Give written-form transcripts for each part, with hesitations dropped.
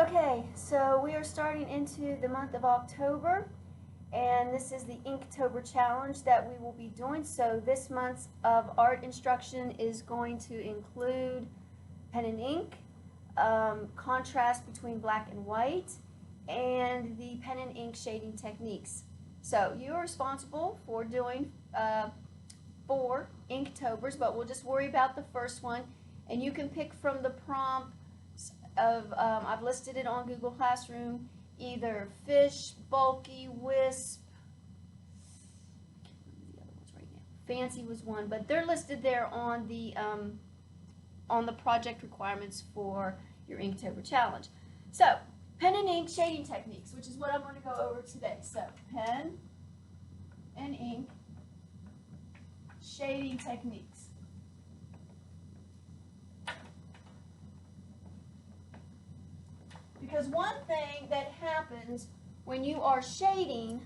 Okay, so we are starting into the month of October, and this is the Inktober challenge that we will be doing. So this month's of art instruction is going to include pen and ink, contrast between black and white, and the pen and ink shading techniques. So you are responsible for doing 4 Inktobers, but we'll just worry about the first one, and you can pick from the prompt of, I've listed it on Google Classroom, either fish, bulky, wisp, the other ones right now. Fancy was one, but they're listed there on the project requirements for your Inktober challenge. So, pen and ink shading techniques, which is what I'm going to go over today. So, pen and ink shading techniques. Because one thing that happens when you are shading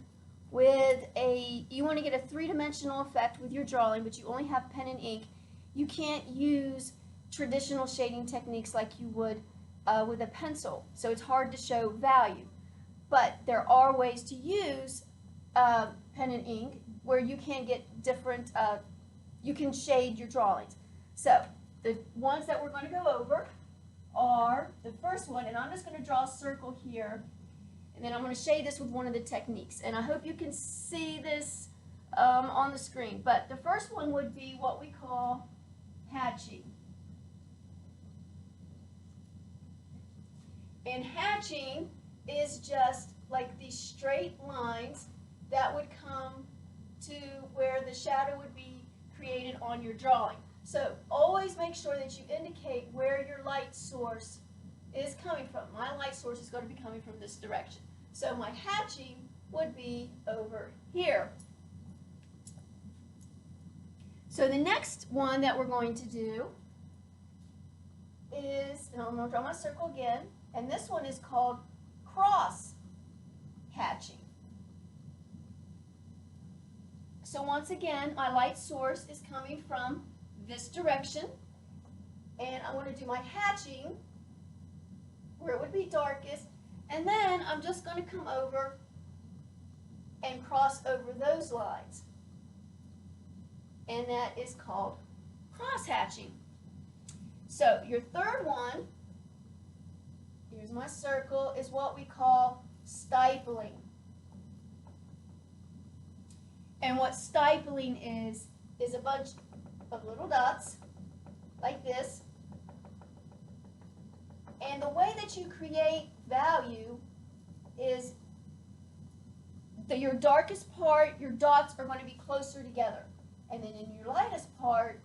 with you want to get a three-dimensional effect with your drawing, but you only have pen and ink, you can't use traditional shading techniques like you would with a pencil. So it's hard to show value. But there are ways to use pen and ink where you can get different, you can shade your drawings. So the ones that we're going to go over are the first one, and I'm just going to draw a circle here, and then I'm going to shade this with one of the techniques. And I hope you can see this on the screen. But the first one would be what we call hatching. And hatching is just like these straight lines that would come to where the shadow would be created on your drawing. So always make sure that you indicate where your light source is coming from. My light source is going to be coming from this direction. So my hatching would be over here. So the next one that we're going to do is, and I'm going to draw my circle again, and this one is called cross hatching. So once again, my light source is coming from this direction, and I want to do my hatching where it would be darkest, and then I'm just going to come over and cross over those lines, and that is called cross hatching. So your third one, here's my circle, is what we call stippling. And what stippling is a bunch of little dots like this, and the way that you create value is that your darkest part, your dots are going to be closer together, and then in your lightest part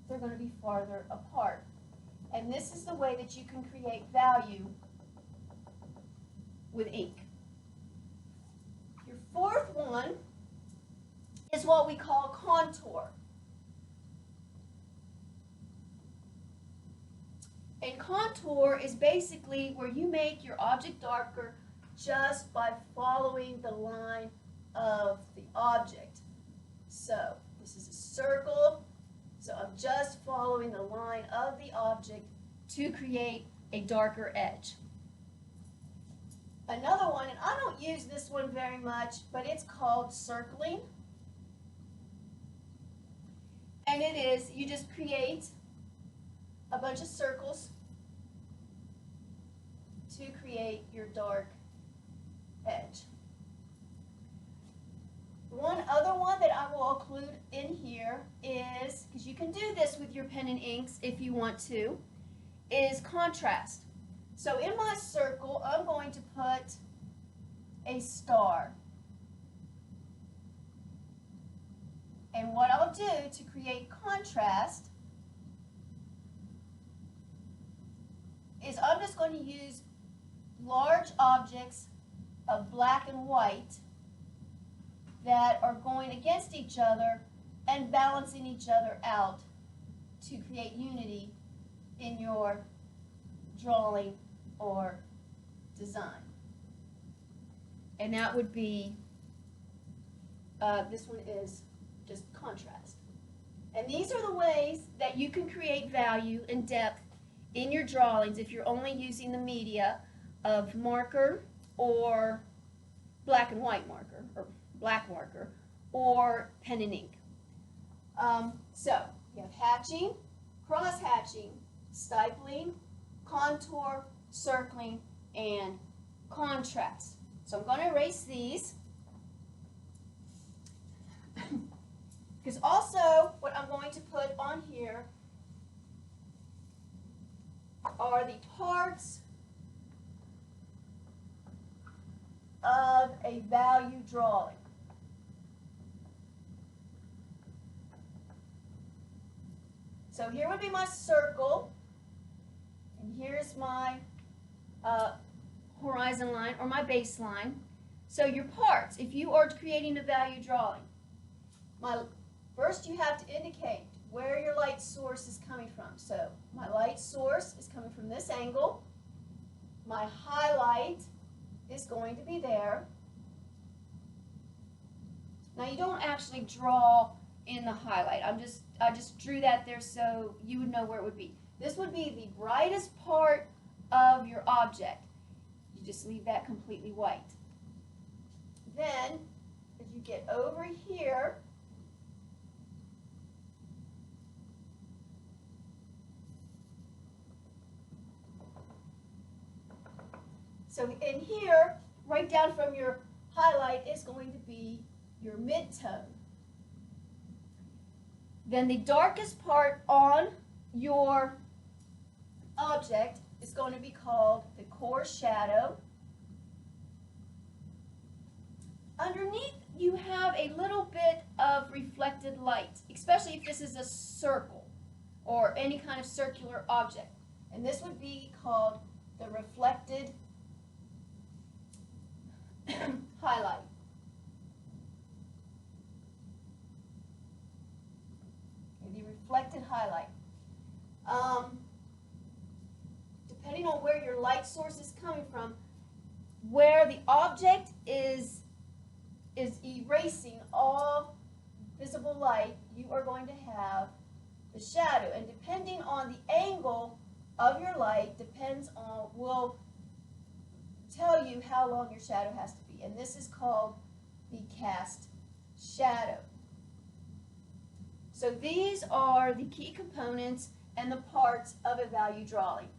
they're going to be farther apart. And this is the way that you can create value with ink. Your fourth one is what we call contour. And contour is basically where you make your object darker just by following the line of the object. So this is a circle, so I'm just following the line of the object to create a darker edge. Another one, and I don't use this one very much, but it's called circling. And it is, you just create a bunch of circles to create your dark edge. One other one that I will include in here is, because you can do this with your pen and inks if you want to, is contrast. So in my circle, I'm going to put a star. And what I'll do to create contrast is I'm just going to use large objects of black and white that are going against each other and balancing each other out to create unity in your drawing or design. And that would be, this one is just contrast. And these are the ways that you can create value and depth in your drawings if you're only using the media of marker or black and white marker or black marker or pen and ink. So you have hatching, cross hatching, stippling, contour, circling, and contrast. So I'm going to erase these. Because also what I'm going to put on here are the parts of a value drawing. So here would be my circle, and here's my horizon line or my baseline. So your parts, if you are creating a value drawing, first you have to indicate where your light source is coming from. So my light source is coming from this angle. My highlight is going to be there. Now you don't actually draw in the highlight. I just drew that there so you would know where it would be. This would be the brightest part of your object. You just leave that completely white. Then, as you get over here, so in here, right down from your highlight is going to be your midtone. Then the darkest part on your object is going to be called the core shadow. Underneath, you have a little bit of reflected light, especially if this is a circle or any kind of circular object. And this would be called the reflected highlight. The reflected highlight. Depending on where your light source is coming from, where the object is erasing all visible light, you are going to have the shadow. And depending on the angle of your light, will tell you how long your shadow has to be. And this is called the cast shadow. So these are the key components and the parts of a value drawing.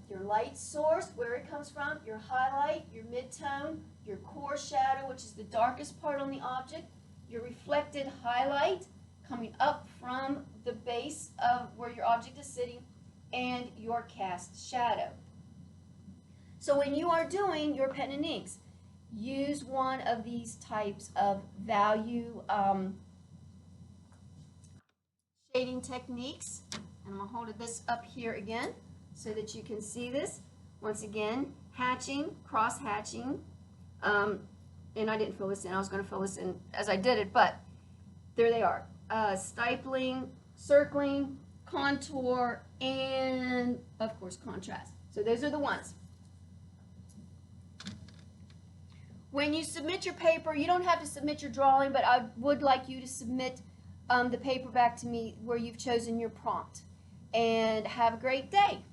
Your light source, where it comes from, your highlight, your midtone, your core shadow, which is the darkest part on the object, your reflected highlight coming up from the base of where your object is sitting, and your cast shadow. So when you are doing your pen and inks, use one of these types of value shading techniques. And I'm going to hold this up here again so that you can see this. Once again, hatching, cross hatching, and I didn't fill this in. I was going to fill this in as I did it, but there they are. Stippling, circling, contour, and of course contrast. So those are the ones. When you submit your paper, you don't have to submit your drawing, but I would like you to submit the paper back to me where you've chosen your prompt. And have a great day.